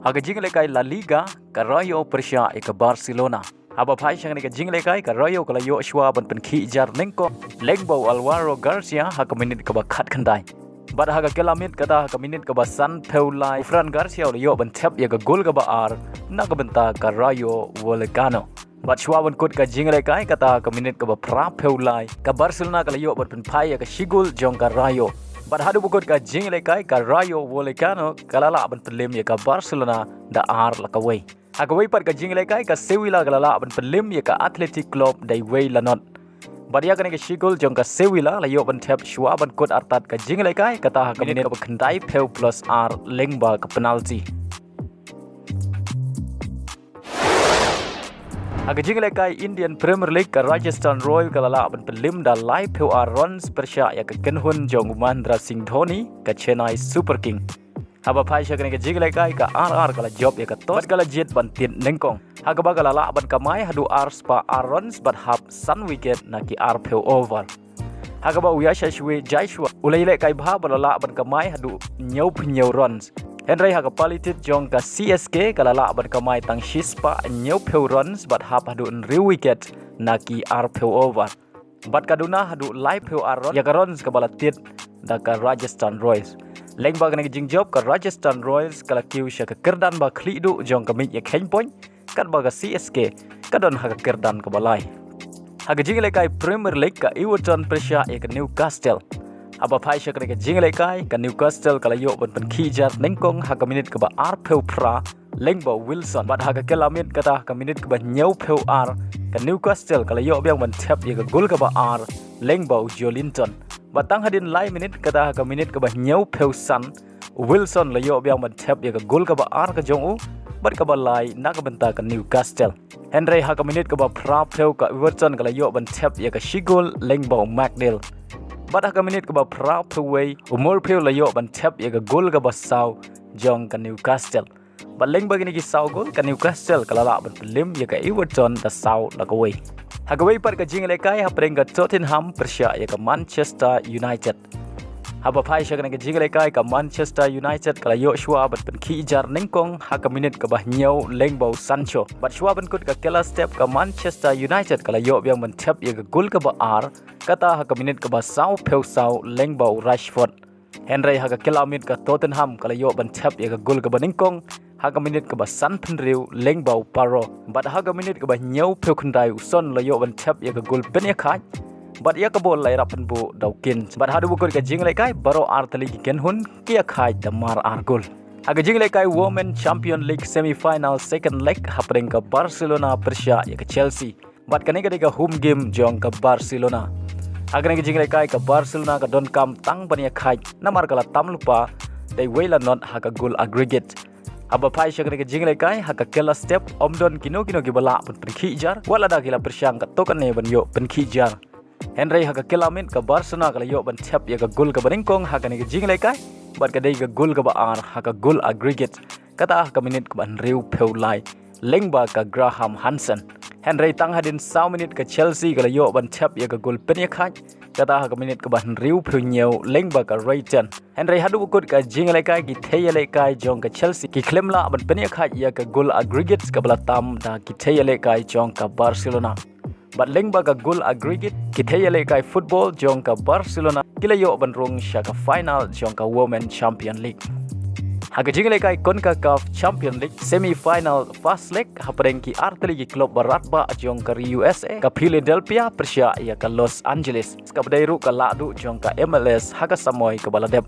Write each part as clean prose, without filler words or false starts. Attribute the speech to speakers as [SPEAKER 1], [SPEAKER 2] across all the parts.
[SPEAKER 1] Haga jingle La Liga ka Rayo Pyrshah ke Barcelona. Haba Pyrshah ni ka jingle ka Rayo ka layo shwa ban penki jar nengko Lyngba Alvaro Garcia haga minit ka ba khat khandai. Bad haga kelamit kata haga minit ka ba san peulai Fran Garcia layo ban tap ya ka gol ka ba ar na ka benta ka Rayo Vallecano. Bad shwa ban kut ka jingle ka kata haga minit ka ba pra peulai ka Barcelona ka layo ban penpai ya ka shigul jong ka Rayo. Bad hadu bukut ka jingle ka Rayo Vallecano kalala ban pelim ya ka Barcelona da ar la ka wei. Haga pat ka jingle ka Sevilla kalala ban pelim ya ka Athletic Club dai wei la not. Badia ka ni ka shigul jong ka Sevilla layo ban tap shwa ban kut artat ka jingle ka kata haga minit ka khandai peu plus ar Lyngba ka penalty. Haga jingle ka Indian Premier League ka Rajasthan Royal kalala ban pelim da lai peu ar runs Pyrshah ya ka kenhun jong Mahendra Singh Dhoni ka Chennai Super King. Haba Pyrshah ka ni ka jingle ka RR kala job ya ka tot kala jet ban tin nengkong. Haga ba kalala ban kamai hadu ar spa ar runs but hab sun wicket na ki ar peu over. Haga ba uyasha shwe Joshua ulaile kai bha balala ban kamai hadu nyau runs. Henry haga palitit jong ka CSK kalala ban kamai tang shispa nyau peu runs but hab hadu real wicket na ki ar peu over. Bat kaduna hadu live peu ar runs ya ka runs ka balatit da ka Rajasthan Royals. Lyngba ka jing job ka Rajasthan Royals kala kiu sha ka kerdan ba khlidu jong ka mit ya khen point kat ba ka CSK kadon haga kerdan ka balai. Haga jingle kai Premier League ka Everton Pyrshah ya ka Newcastle. Haba Pyrshah ka jingle kai ka Newcastle kala yo ban khijar nengkong haga minit ka ba ar peu pra Lyngba Wilson bat haga kelamit kata ka minit ka ba nyau peu ar ka Newcastle kala yo biang ban tap ya ka gol ka ba ar Lyngba Jolinton. Batang hadin lai minit kata haga minit ka ba nyau peu san Wilson layo biang ban tap ya ka gol ka ba ar ka jong u bat ka ba lai na ka benta ka Newcastle. Henry haga minit ka ba pra peu ka Everton kala yo ban tap ya ka shigol Lyngba McNeil. Bat haga minit ka ba pra peu wei umur peu layo ban tap ya ka gol ka ba saw jong ka Newcastle. Bat Lyngba gini ki saw gol ka Newcastle kala la ban pelim ya ka Everton da saw la ka wei. Haga wei pat ka jingle kai hapreng ka Tottenham Pyrshah ya ka Manchester United. Haba Pyrshah ka jingle kai ka Manchester United kala yo shwa bat pen khijar nengkong haga minit ka bah nyau Lyngba Sancho. Bat shwa ban kut ka kela step ka Manchester United kala yo biang ban tap ya ka gol ka ba ar kata haga minit ka ba saw peu saw Lyngba Rashford. Henry haga kela minit ka Tottenham kala yo ban tap ya ka gol ka ba nengkong haga minit ka ba san penriu Lyngba Paro. Bat haga minit ka ba nyau peu khandai son layo ban tap ya ka gol pen ya khai. Bat ya ka bol lai rapan bu daukin. Bat hadu bukut ka jingle kai baro artali ki kenhun kia khai damar argol. Haga jingle kai Women Champion League semi-final second leg hapreng ka Barcelona Pyrshah ya ka Chelsea. Bat kani ka home game jong ka Barcelona. Haga ni jingle kai ka Barcelona ka don kam tang ban ya khai namar kala tam lupa dai wela not haga goal aggregate. Haba Pyrshah ka jingle kai haga kela step omdon kino ki bala pun khijar wala da kila Pyrshah ka tokan ne ban yo pen khijar. Henry haga kelamit ka Barcelona kala yo ban tap ya ka gol ka banengkong haga ni jingle kai bat ka dei ka gol ka ba ar haga gol aggregate kata ka minit ka ban riu peu lai Lyngba ka Graham Hansen. Henry tang hadin 20 minit ka Chelsea kala yo ban tap ya ka gol pen ya khai kata ka minit ka ban riu peu nyeu Lyngba ka Rayton. Henry hadu bukut ka jingle kai ki theyale kai jong ka Chelsea ki klemla ban pen ya khai ya ka gol aggregate ka bala tam da ki theyale kai jong ka Barcelona. Bat Lyngba ka goal aggregate kitayale kai football jong ka Barcelona kilayo ban Rung ka final jong ka Women Champion League. Haga jingle kai CONCACAF Champion League semi-final first leg hapreng ki arteli ki klub barat ba jong ka USA ka Philadelphia Pyrshah ya ka Los Angeles ka badairu ka ladu jong ka MLS haga samoy ka baladep.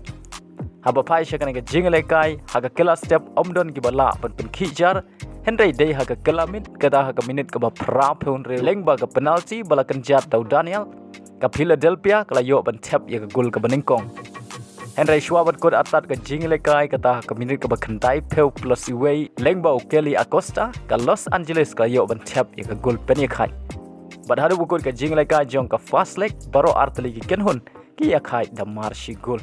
[SPEAKER 1] Haba Pyrshah ka jingle kai haga kela step omdon ki bala pen khijar Henry day haga kelamit kata haga minit ka ba pra peun re Lyngba ka penalty bala kenjat tau Daniel ka Philadelphia kala yo ban tap ya ka gol ka banengkong. Henry shwa bat kod atat ka jingle kai kata ka minit ka ba khandai peu plus away Lyngba Kelly Acosta ka Los Angeles kala yo ban tap ya ka gol pen ya khai. Bat hadu bukod ka jingle kai jong ka fast leg baro artali ki kenhun ki ya khai damar shi gol.